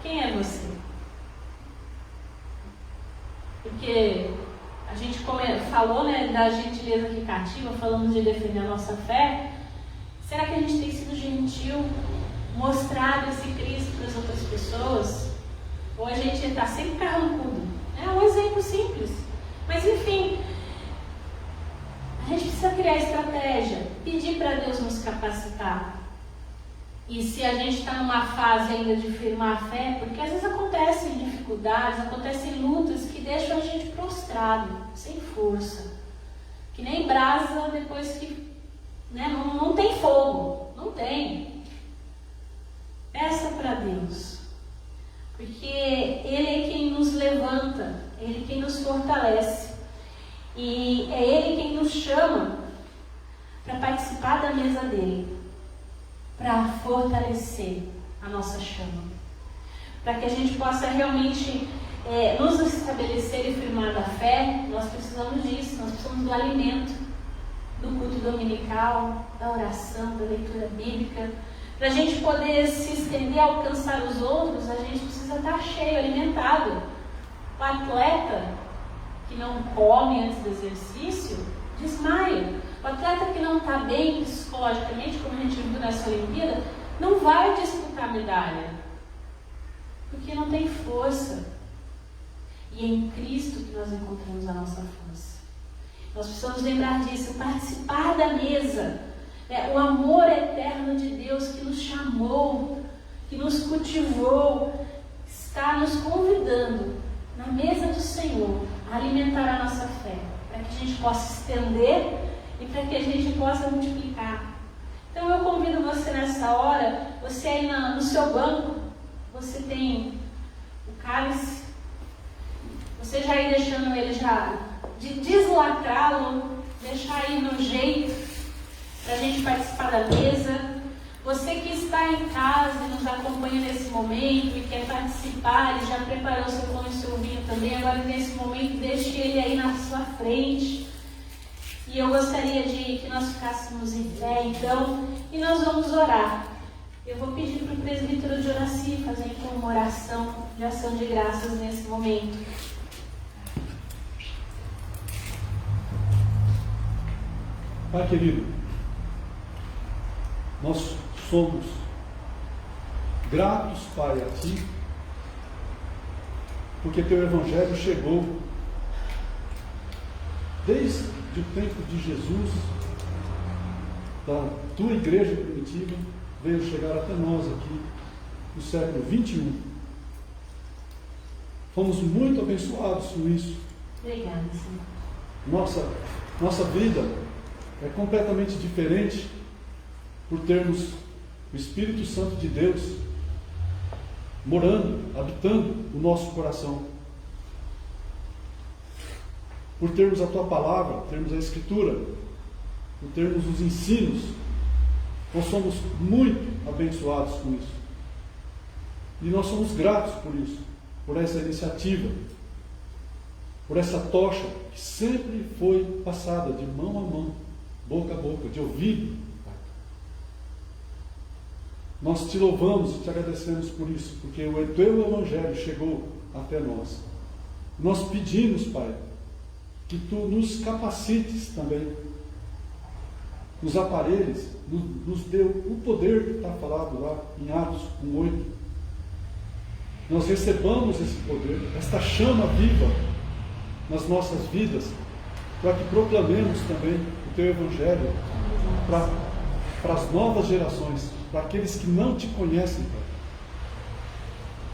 quem é você? Porque... a gente falou, né, da gentileza que cativa, falamos de defender a nossa fé. Será que a gente tem sido gentil, mostrado esse Cristo para as outras pessoas? Ou a gente está sempre carrancudo? É um exemplo simples. Mas enfim, a gente precisa criar estratégia, pedir para Deus nos capacitar. E se a gente está numa fase ainda de firmar a fé, porque às vezes acontecem dificuldades, acontecem lutas que deixam a gente prostrado, sem força. Que nem brasa depois que não tem fogo, não tem. Peça para Deus, porque Ele é quem nos levanta, Ele é quem nos fortalece. E é Ele quem nos chama para participar da mesa dele. para fortalecer a nossa chama. Para que a gente possa realmente nos estabelecer e firmar da fé, nós precisamos disso, nós precisamos do alimento, do culto dominical, da oração, da leitura bíblica. Para a gente poder se estender e alcançar os outros, a gente precisa estar cheio, alimentado. O atleta que não come antes do exercício, desmaia. O atleta que não está bem psicologicamente, como a gente viu nessa Olimpíada, não vai disputar medalha, porque não tem força. E é em Cristo que nós encontramos a nossa força. Nós precisamos lembrar disso, participar da mesa. O amor eterno de Deus que nos chamou, que nos cultivou, está nos convidando na mesa do Senhor a alimentar a nossa fé, para que a gente possa estender e para que a gente possa multiplicar. Então eu convido você nessa hora, você aí no seu banco, você tem o cálice, você já ir deixando ele já, de deslacrá-lo, deixar aí no jeito, para a gente participar da mesa. Você que está em casa e nos acompanha nesse momento e quer participar, e já preparou seu pão e seu vinho também, agora nesse momento deixe ele aí na sua frente. E eu gostaria de que nós ficássemos em pé, então, e nós vamos orar. Eu vou pedir para o presbítero de Horaci fazer então uma oração de ação de graças nesse momento. Pai querido, nós somos gratos, Pai, a Ti, porque Teu Evangelho chegou desde o tempo de Jesus, da Tua igreja primitiva, veio chegar até nós aqui no século 21. Fomos muito abençoados com isso. Obrigada, Senhor. Nossa vida é completamente diferente por termos o Espírito Santo de Deus morando, habitando o nosso coração. Por termos a Tua palavra, termos a Escritura, por termos os ensinos, nós somos muito abençoados com isso. E nós somos gratos por isso, por essa iniciativa, por essa tocha que sempre foi passada de mão a mão, boca a boca, de ouvido. Nós Te louvamos e Te agradecemos por isso, porque o Teu Evangelho chegou até nós. Nós pedimos, Pai, que Tu nos capacites também, nos aparelhos, nos dê o poder que está falado lá em Atos 1:8. Nós recebamos esse poder, esta chama viva nas nossas vidas, para que proclamemos também o Teu Evangelho para as novas gerações, para aqueles que não Te conhecem, Pai.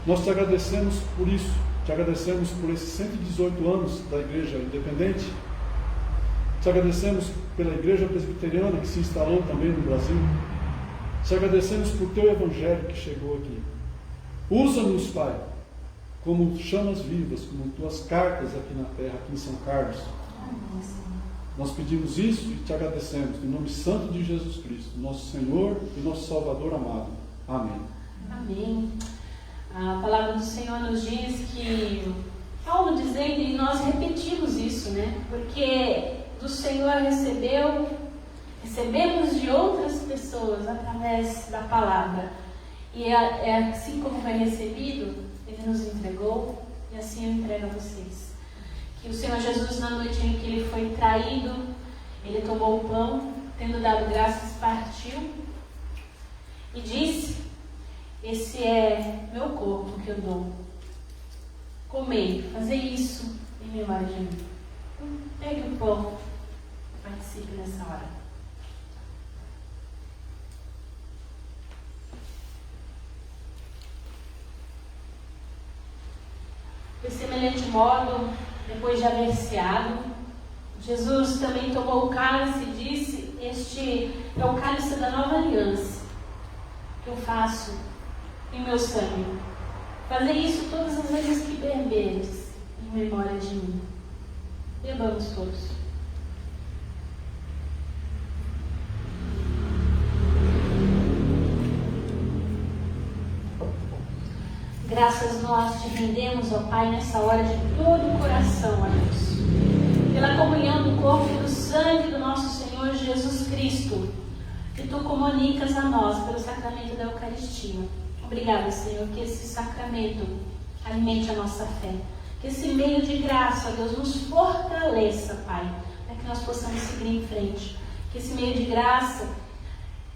Nós Te agradecemos por isso, Te agradecemos por esses 118 anos da Igreja Independente, Te agradecemos pela Igreja Presbiteriana que se instalou também no Brasil, Te agradecemos por Teu Evangelho que chegou aqui. Usa-nos, Pai, como chamas vivas, como Tuas cartas aqui na terra, aqui em São Carlos. Nós pedimos isso e Te agradecemos, em nome santo de Jesus Cristo, nosso Senhor e nosso Salvador amado. Amém. Amém. A palavra do Senhor nos diz que, Paulo dizendo, e nós repetimos isso, né? Porque do Senhor recebemos de outras pessoas através da palavra. E é assim como foi recebido, Ele nos entregou, e assim eu entrego a vocês. Que o Senhor Jesus, na noite em que Ele foi traído, Ele tomou o pão, tendo dado graças, partiu e disse: esse é meu corpo que eu dou. Comei, fazer isso em memória de mim. Então, pegue o pão, participe nessa hora. De semelhante modo, depois de haver ceado, Jesus também tomou o cálice e disse: este é o cálice da nova aliança, que eu faço em meu sangue. Fazer isso todas as vezes que beberdes, em memória de mim. Bebamos todos. Graças nós te rendemos, ó Pai, nessa hora de todo o coração, ó Deus. Pela comunhão do corpo e do sangue do nosso Senhor Jesus Cristo, que tu comunicas a nós pelo sacramento da Eucaristia. Obrigada, Senhor, que esse sacramento alimente a nossa fé. Que esse meio de graça, ó Deus, nos fortaleça, Pai, para que nós possamos seguir em frente. Que esse meio de graça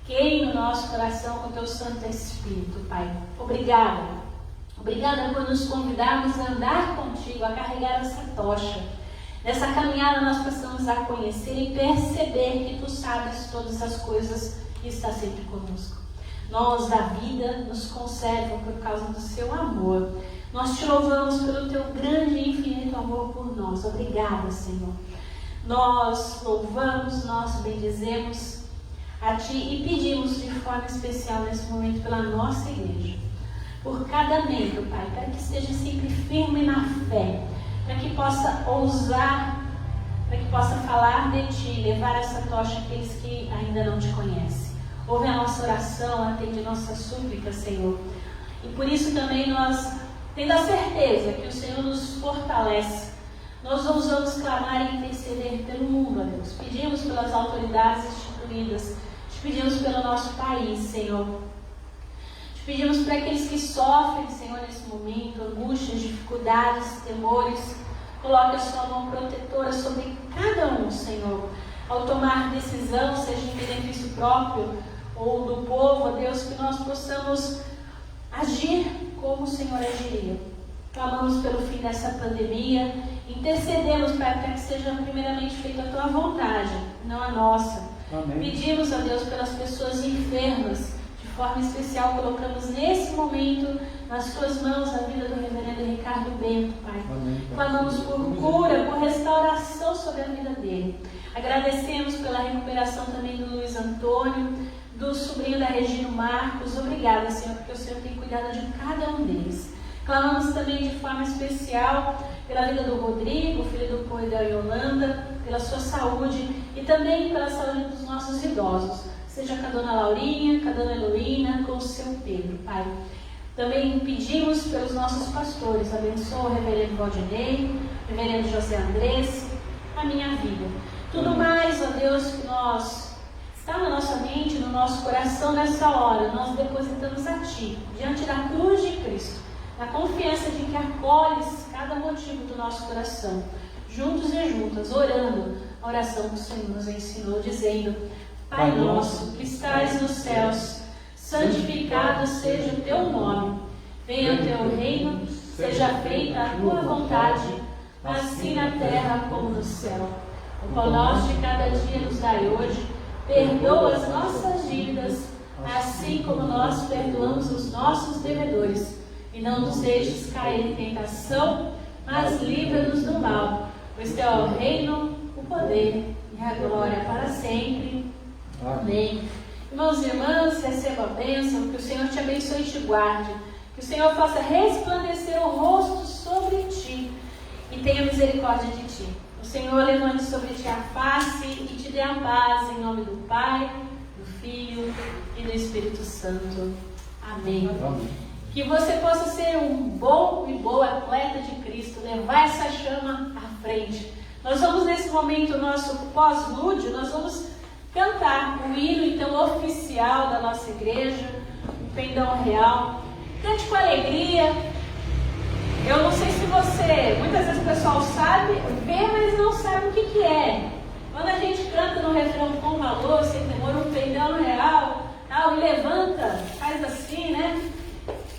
queime o nosso coração com o teu Santo Espírito, Pai. Obrigada. Obrigada por nos convidarmos a andar contigo, a carregar essa tocha. Nessa caminhada nós possamos a conhecer e perceber que tu sabes todas as coisas e está sempre conosco. Nós da vida nos conserva por causa do seu amor. Nós te louvamos pelo teu grande e infinito amor por nós. Obrigada, Senhor. Nós louvamos, nós bendizemos a Ti e pedimos de forma especial nesse momento pela nossa igreja. Por cada membro, Pai, para que esteja sempre firme na fé, para que possa ousar, para que possa falar de Ti, levar essa tocha àqueles que ainda não Te conhecem. Ouve a nossa oração, atende nossa súplica, Senhor. E por isso também nós, tendo a certeza que o Senhor nos fortalece, nós ousamos clamar e interceder pelo mundo, ó Deus. Pedimos pelas autoridades instituídas, te pedimos pelo nosso país, Senhor. Te pedimos para aqueles que sofrem, Senhor, nesse momento, angústias, dificuldades, temores. Coloque a sua mão protetora sobre cada um, Senhor. Ao tomar decisão, seja em benefício próprio ou do povo, ó Deus, que nós possamos agir como o Senhor agiria. Clamamos pelo fim dessa pandemia, intercedemos para que seja primeiramente feita a Tua vontade, não a nossa. Amém. Pedimos a Deus pelas pessoas enfermas, de forma especial colocamos nesse momento nas Tuas mãos a vida do reverendo Ricardo Bento, Pai. Amém. Clamamos por cura, por restauração sobre a vida dele. Agradecemos pela recuperação também do Luiz Antônio, do sobrinho da Regina Marcos. Obrigada, Senhor, porque o Senhor tem cuidado de cada um deles. Clamamos também de forma especial pela vida do Rodrigo, filho do Pô e da Yolanda, pela sua saúde e também pela saúde dos nossos idosos, seja com a dona Laurinha, com a dona Heloína, com o seu Pedro, Pai. Também pedimos pelos nossos pastores, abençoa o reverendo Valdinei, o reverendo José Andrés, a minha vida. Tudo mais, ó Deus, que está na nossa mente, no nosso coração nessa hora, nós depositamos a Ti, diante da cruz de Cristo, na confiança de que acolhes cada motivo do nosso coração, juntos e juntas, orando a oração que o Senhor nos ensinou, dizendo: Pai nosso, que estais nos céus, santificado seja o Teu nome, venha o Teu reino, seja feita a Tua vontade, assim na terra como no céu. O pão nosso de cada dia nos dai hoje, perdoa as nossas dívidas, assim como nós perdoamos os nossos devedores. E não nos deixes cair em tentação, mas livra-nos do mal, pois Teu é o reino, o poder e a glória para sempre. Amém. Irmãos e irmãs, receba a bênção, que o Senhor te abençoe e te guarde, que o Senhor faça resplandecer o rosto sobre ti e tenha misericórdia de ti. O Senhor levante sobre ti a face e te dê a paz, em nome do Pai, do Filho e do Espírito Santo. Amém. Amém. Que você possa ser um bom e boa atleta de Cristo, levar essa chama à frente. Nós vamos nesse momento, nosso pós-lúdio, nós vamos cantar o hino então oficial da nossa igreja, o Pendão Real. Cante com alegria. Eu não sei se você, muitas vezes o pessoal sabe, vê, mas não sabe o que é. Quando a gente canta no refrão com valor, sem temor, um pendão real, tal, e levanta, faz assim, né?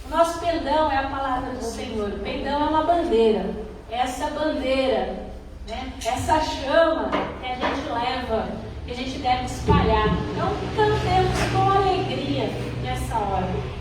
O nosso pendão é a palavra do Senhor. O pendão é uma bandeira. Essa bandeira, né? Essa chama que a gente leva, que a gente deve espalhar. Então, cantemos com alegria nessa hora.